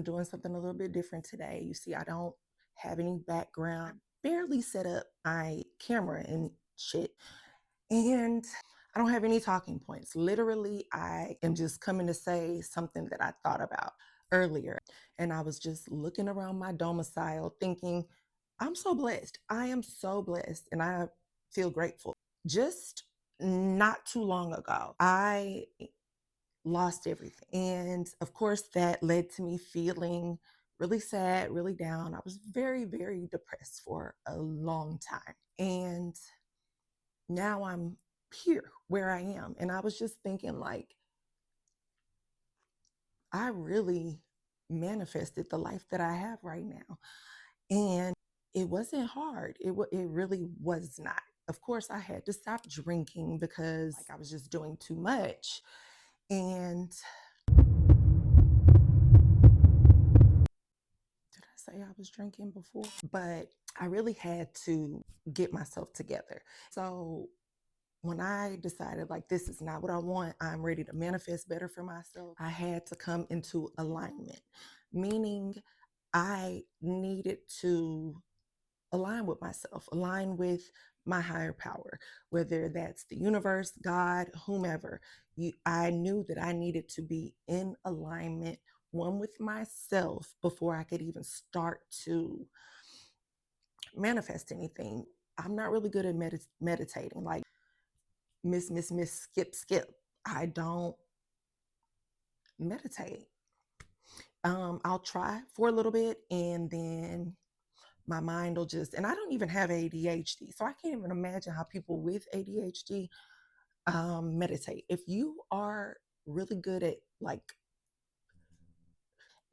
I'm doing something a little bit different today. You see, I don't have any background, barely set up my camera and shit. And I don't have any talking points. Literally, I am just coming to say something that I thought about earlier. And I was just looking around my domicile thinking, I'm so blessed. I am so blessed. And I feel grateful. Just not too long ago, I lost everything. And of course, that led to me feeling really sad, really down. I was very, very depressed for a long time. And now I'm here where I am. And I was just thinking, like, I really manifested the life that I have right now. And it wasn't hard. It really was not. Of course, I had to stop drinking because like I was just doing too much. And did I say I was drinking before? But I really had to get myself together. So when I decided like this is not what I want, I'm ready to manifest better for myself, I had to come into alignment, meaning I needed to align with myself, align with my higher power, whether that's the universe, God, whomever. I knew that I needed to be in alignment, one with myself, before I could even start to manifest anything. I'm not really good at meditating, like miss, skip. I don't meditate. I'll try for a little bit and then my mind will just, and I don't even have ADHD. So I can't even imagine how people with ADHD meditate. If you are really good at like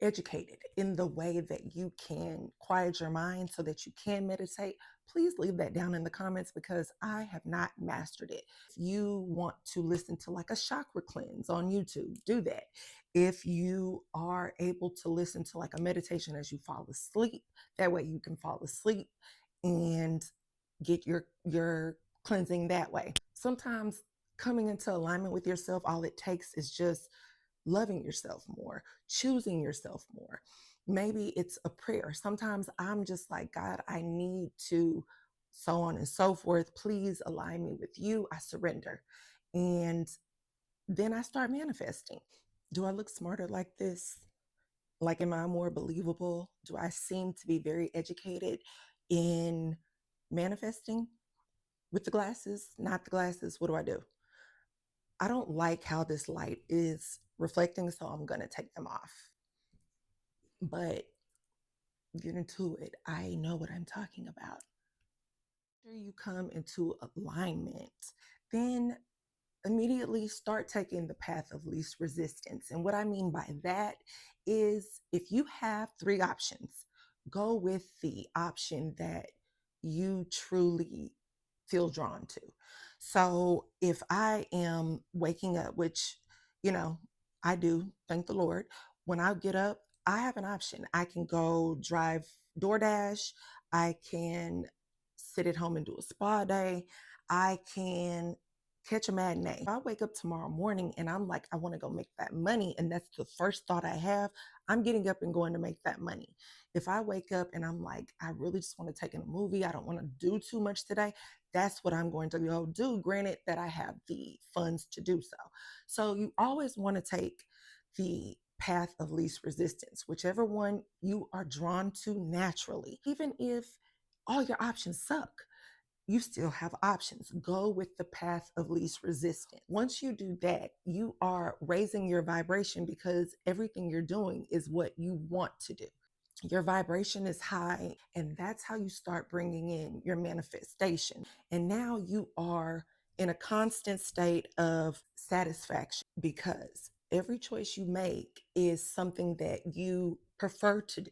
educated in the way that you can quiet your mind so that you can meditate, please leave that down in the comments because I have not mastered it. If you want to listen to like a chakra cleanse on YouTube, do that. If you are able to listen to like a meditation as you fall asleep, that way you can fall asleep and get your cleansing that way. Sometimes coming into alignment with yourself, all it takes is just loving yourself more, choosing yourself more. Maybe it's a prayer. Sometimes I'm just like, God, I need to, so on and so forth. Please align me with you. I surrender. And then I start manifesting. Do I look smarter like this? Like, am I more believable? Do I seem to be very educated in manifesting with the glasses, not the glasses? What do I do? I don't like how this light is reflecting, so I'm going to take them off. But get into it. I know what I'm talking about. After you come into alignment, then immediately start taking the path of least resistance. And what I mean by that is if you have three options, go with the option that you truly feel drawn to. So if I am waking up, which, you know, I do, thank the Lord, when I get up, I have an option. I can go drive DoorDash. I can sit at home and do a spa day. I can catch a matinee. If I wake up tomorrow morning and I'm like, I want to go make that money, and that's the first thought I have, I'm getting up and going to make that money. If I wake up and I'm like, I really just want to take in a movie, I don't want to do too much today, that's what I'm going to go do, granted that I have the funds to do so. So you always want to take the path of least resistance, whichever one you are drawn to naturally. Even if all your options suck, you still have options. Go with the path of least resistance. Once you do that, you are raising your vibration because everything you're doing is what you want to do. Your vibration is high, and that's how you start bringing in your manifestation. And now you are in a constant state of satisfaction because every choice you make is something that you prefer to do.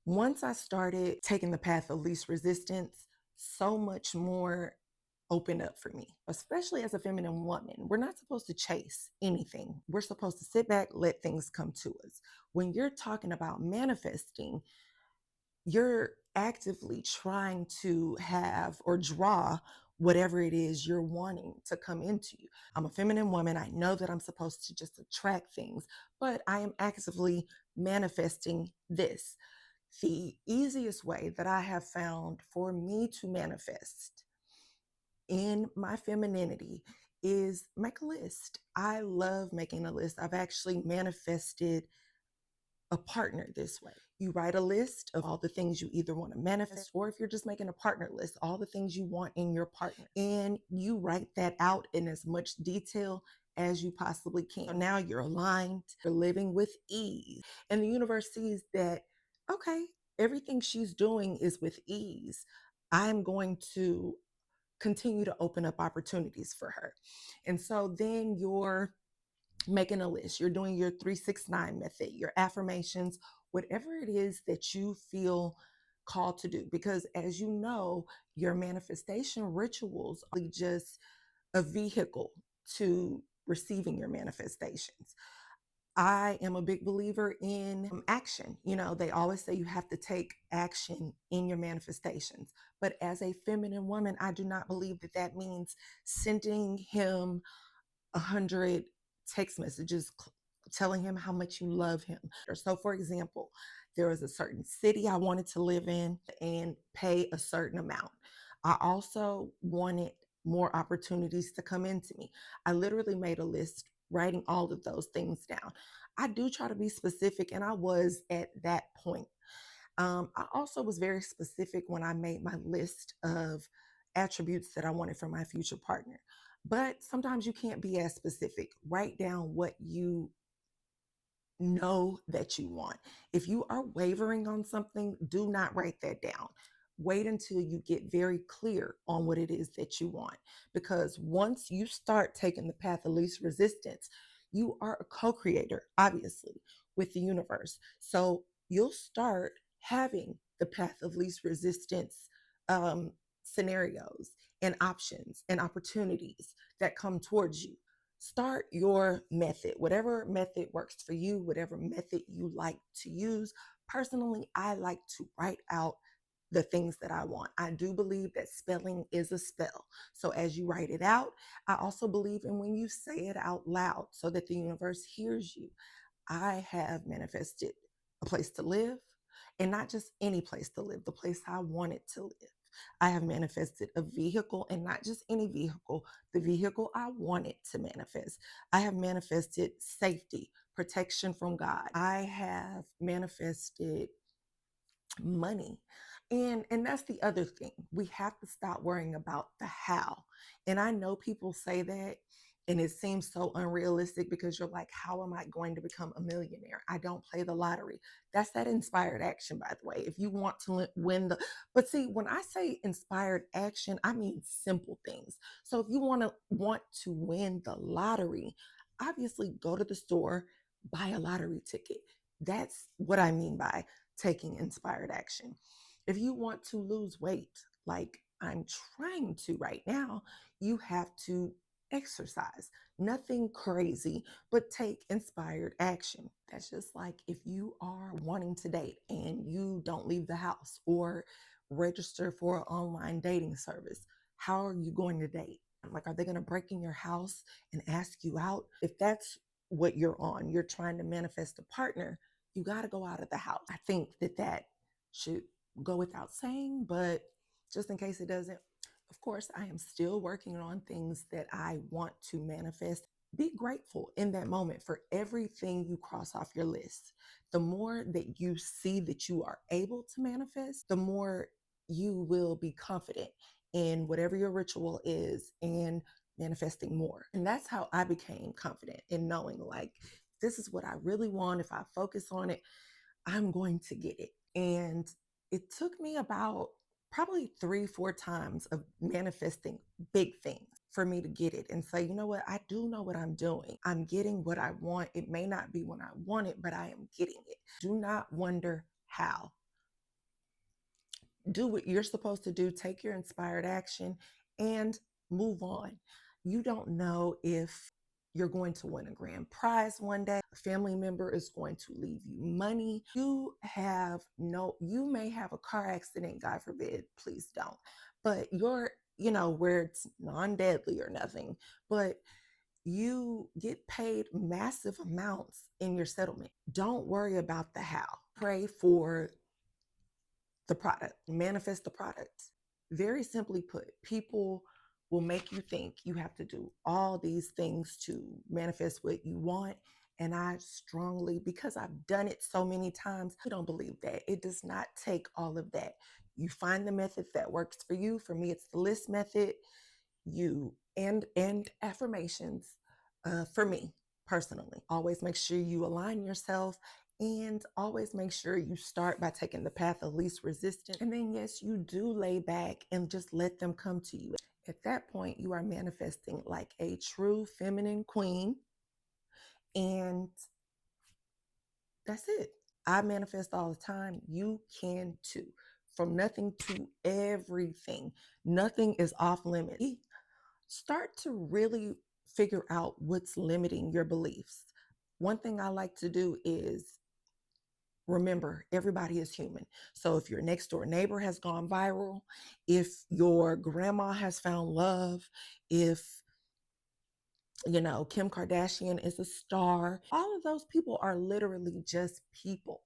Once I started taking the path of least resistance, so much more opened up for me, especially as a feminine woman. We're not supposed to chase anything. We're supposed to sit back, let things come to us. When you're talking about manifesting, you're actively trying to have or draw whatever it is you're wanting to come into you. I'm a feminine woman. I know that I'm supposed to just attract things, but I am actively manifesting this. The easiest way that I have found for me to manifest in my femininity is make a list. I love making a list. I've actually manifested a partner this way. You write a list of all the things you either want to manifest, or if you're just making a partner list, all the things you want in your partner. And you write that out in as much detail as you possibly can. So now you're aligned, you're living with ease. And the universe sees that, okay, everything she's doing is with ease. I'm going to continue to open up opportunities for her. And so then you're making a list, you're doing your 369 method, your affirmations, whatever it is that you feel called to do. Because as you know, your manifestation rituals are just a vehicle to receiving your manifestations. I am a big believer in action. You know, they always say you have to take action in your manifestations. But as a feminine woman, I do not believe that that means sending him 100 text messages telling him how much you love him. So, for example, there was a certain city I wanted to live in and pay a certain amount. I also wanted more opportunities to come into me. I literally made a list writing all of those things down. I do try to be specific, and I was at that point. I also was very specific when I made my list of attributes that I wanted from my future partner. But sometimes you can't be as specific. Write down what you know that you want. If you are wavering on something, do not write that down. Wait until you get very clear on what it is that you want. Because once you start taking the path of least resistance, you are a co creator, obviously, with the universe. So you'll start having the path of least resistance um, scenarios and options and opportunities that come towards you. Start your method, whatever method works for you, whatever method you like to use. Personally, I like to write out the things that I want. I do believe that spelling is a spell. So as you write it out, I also believe in when you say it out loud so that the universe hears you. I have manifested a place to live, and not just any place to live, the place I wanted to live. I have manifested a vehicle, and not just any vehicle, the vehicle I wanted to manifest. I have manifested safety, protection from God. I have manifested money. And that's the other thing. We have to stop worrying about the how. And I know people say that and it seems so unrealistic because you're like, how am I going to become a millionaire? I don't play the lottery. That's that inspired action, by the way. If you want to win the, but see, when I say inspired action, I mean simple things. So if you want to win the lottery, obviously go to the store, buy a lottery ticket. That's what I mean by taking inspired action. If you want to lose weight, like I'm trying to right now, you have to exercise. Nothing crazy, but take inspired action. That's just like if you are wanting to date and you don't leave the house or register for an online dating service. How are you going to date? Like, are they going to break in your house and ask you out? If that's what you're on, you're trying to manifest a partner, you got to go out of the house. I think that that should go without saying, but just in case it doesn't, of course, I am still working on things that I want to manifest. Be grateful in that moment for everything you cross off your list. The more that you see that you are able to manifest, the more you will be confident in whatever your ritual is and manifesting more. And that's how I became confident in knowing, like, this is what I really want. If I focus on it, I'm going to get it. And it took me about probably 3, 4 times of manifesting big things for me to get it and say, you know what, I do know what I'm doing. I'm getting what I want. It may not be when I want it, but I am getting it. Do not wonder how. Do what you're supposed to do, take your inspired action, and move on. You don't know if you're going to win a grand prize one day. A family member is going to leave you money. You may have a car accident, God forbid, please don't. But your where it's non-deadly or nothing, but you get paid massive amounts in your settlement. Don't worry about the how. Pray for the product, manifest the product. Very simply put, people will make you think you have to do all these things to manifest what you want. And I strongly, because I've done it so many times, I don't believe that. It does not take all of that. You find the method that works for you. For me, it's the list method. You and affirmations. For me personally, always make sure you align yourself, and always make sure you start by taking the path of least resistance. And then, yes, you do lay back and just let them come to you. At that point, you are manifesting like a true feminine queen. And that's it. I manifest all the time. You can too. From nothing to everything. Nothing is off limits. Start to really figure out what's limiting your beliefs. One thing I like to do is remember, everybody is human. So if your next door neighbor has gone viral, if your grandma has found love, if Kim Kardashian is a star, all of those people are literally just people.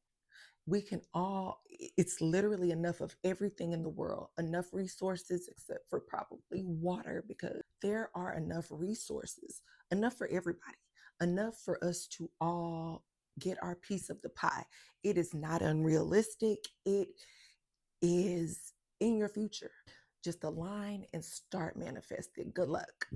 It's literally enough of everything in the world, enough resources, except for probably water, because there are enough resources, enough for everybody, enough for us to all get our piece of the pie. It is not unrealistic. It is in your future. Just align and start manifesting. Good luck.